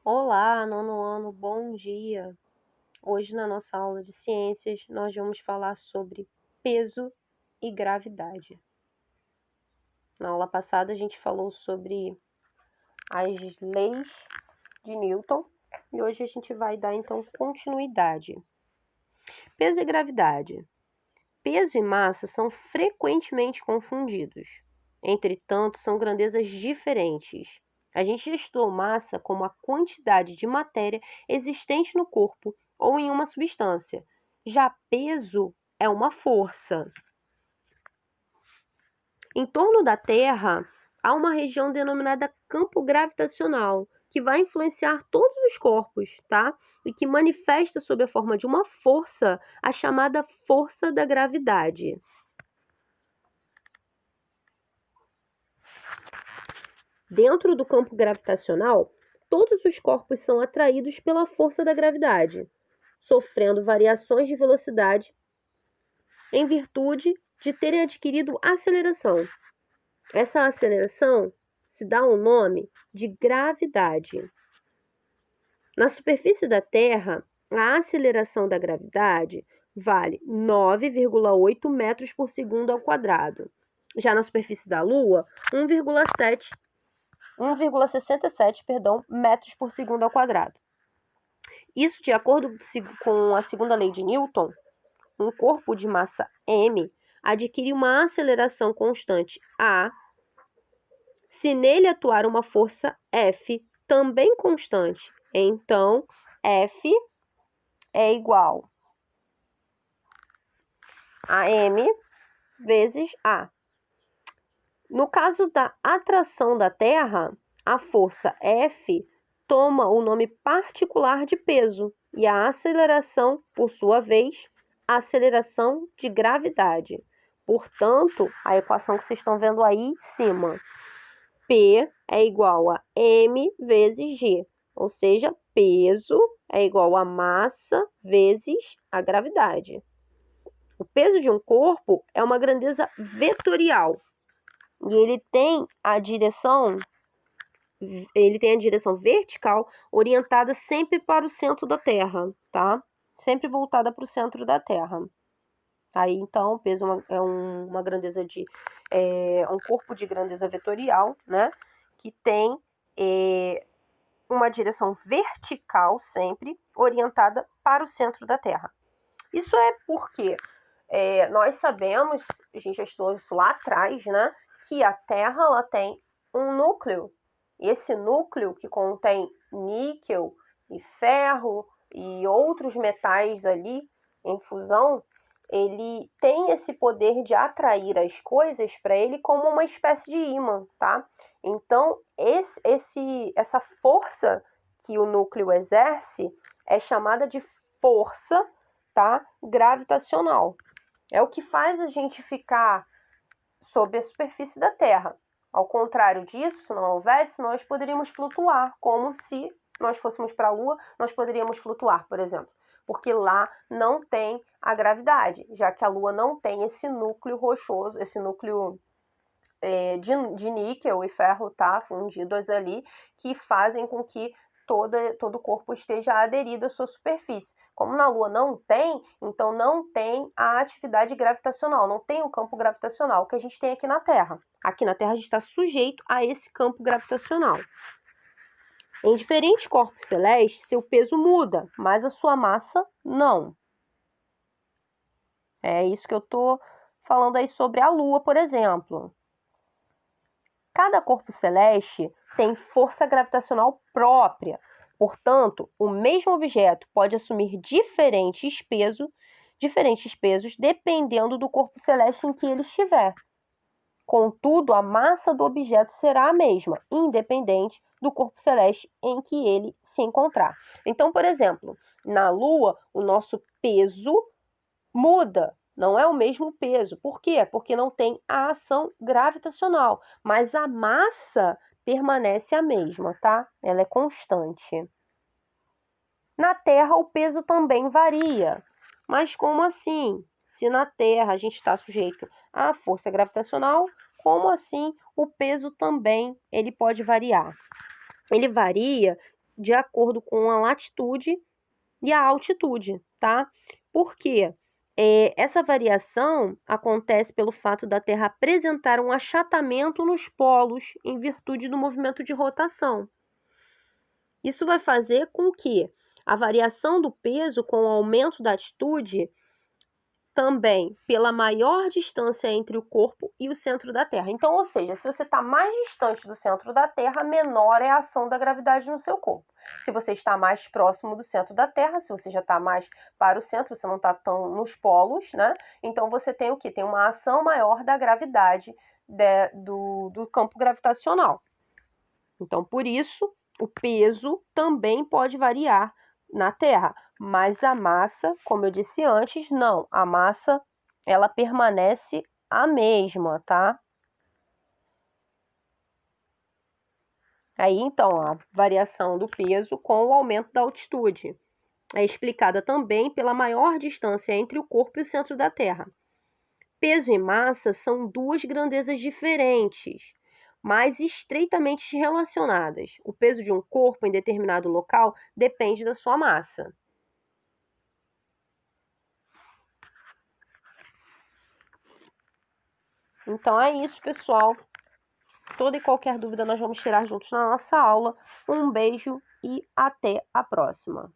Olá, nono ano, bom dia. Hoje, na nossa aula de ciências, nós vamos falar sobre peso e gravidade. Na aula passada, a gente falou sobre as leis de Newton e hoje a gente vai dar então continuidade. Peso e gravidade. Peso e massa são frequentemente confundidos. Entretanto, são grandezas diferentes. A gente já estudou massa como a quantidade de matéria existente no corpo ou em uma substância. Já peso é uma força. Em torno da Terra, há uma região denominada campo gravitacional, que vai influenciar todos os corpos, tá? E que manifesta sob a forma de uma força, a chamada força da gravidade. Dentro do campo gravitacional, todos os corpos são atraídos pela força da gravidade, sofrendo variações de velocidade em virtude de terem adquirido aceleração. Essa aceleração se dá o nome de gravidade. Na superfície da Terra, a aceleração da gravidade vale 9,8 metros por segundo ao quadrado. Já na superfície da Lua, 1,67 metros por segundo ao quadrado. Isso, de acordo com a segunda lei de Newton, um corpo de massa m adquire uma aceleração constante a se nele atuar uma força F, também constante. Então, F é igual a m vezes a. No caso da atração da Terra, a força F toma o nome particular de peso e a aceleração, por sua vez, aceleração de gravidade. Portanto, a equação que vocês estão vendo aí em cima, P é igual a m vezes g, ou seja, peso é igual a massa vezes a gravidade. O peso de um corpo é uma grandeza vetorial e ele tem a direção vertical orientada sempre para o centro da Terra, tá? Sempre voltada para o centro da Terra. Aí, então, o peso é uma grandeza um corpo de grandeza vetorial, né? Que tem uma direção vertical sempre orientada para o centro da Terra. Isso é porque nós sabemos, a gente já estudou isso lá atrás, né? Que a Terra ela tem um núcleo. E esse núcleo que contém níquel e ferro e outros metais ali em fusão, ele tem esse poder de atrair as coisas para ele como uma espécie de ímã, tá? Então, essa força que o núcleo exerce é chamada de força, tá? Gravitacional. É o que faz a gente ficar sob a superfície da Terra. Ao contrário disso, se não houvesse, nós poderíamos flutuar, como se nós fôssemos para a Lua, nós poderíamos flutuar, por exemplo. Porque lá não tem a gravidade, já que a Lua não tem esse núcleo rochoso, esse núcleo de níquel e ferro, tá, fundidos ali, que fazem com que todo o corpo esteja aderido à sua superfície. Como na Lua não tem, então não tem a atividade gravitacional, não tem o campo gravitacional que a gente tem aqui na Terra. Aqui na Terra a gente está sujeito a esse campo gravitacional. Em diferentes corpos celestes, seu peso muda, mas a sua massa não. É isso que eu estou falando aí sobre a Lua, por exemplo. Cada corpo celeste tem força gravitacional própria. Portanto, o mesmo objeto pode assumir diferentes pesos dependendo do corpo celeste em que ele estiver. Contudo, a massa do objeto será a mesma, independente do corpo celeste em que ele se encontrar. Então, por exemplo, na Lua, o nosso peso muda. Não é o mesmo peso. Por quê? Porque não tem a ação gravitacional. Mas a massa permanece a mesma, tá? Ela é constante. Na Terra, o peso também varia. Mas como assim? Se na Terra a gente está sujeito à força gravitacional, como assim o peso também ele pode variar? Ele varia de acordo com a latitude e a altitude, tá? Por quê? Essa variação acontece pelo fato da Terra apresentar um achatamento nos polos em virtude do movimento de rotação. Isso vai fazer com que a variação do peso com o aumento da altitude também pela maior distância entre o corpo e o centro da Terra. Então, ou seja, se você está mais distante do centro da Terra, menor é a ação da gravidade no seu corpo. Se você está mais próximo do centro da Terra, se você já está mais para o centro, você não está tão nos polos, né? Então, você tem o quê? Tem uma ação maior da gravidade do campo gravitacional. Então, por isso, o peso também pode variar na Terra, mas a massa, como eu disse antes, não. A massa, ela permanece a mesma, tá? Aí, então, a variação do peso com o aumento da altitude é explicada também pela maior distância entre o corpo e o centro da Terra. Peso e massa são duas grandezas diferentes, mas estreitamente relacionadas. O peso de um corpo em determinado local depende da sua massa. Então é isso, pessoal. Toda e qualquer dúvida nós vamos tirar juntos na nossa aula. Um beijo e até a próxima.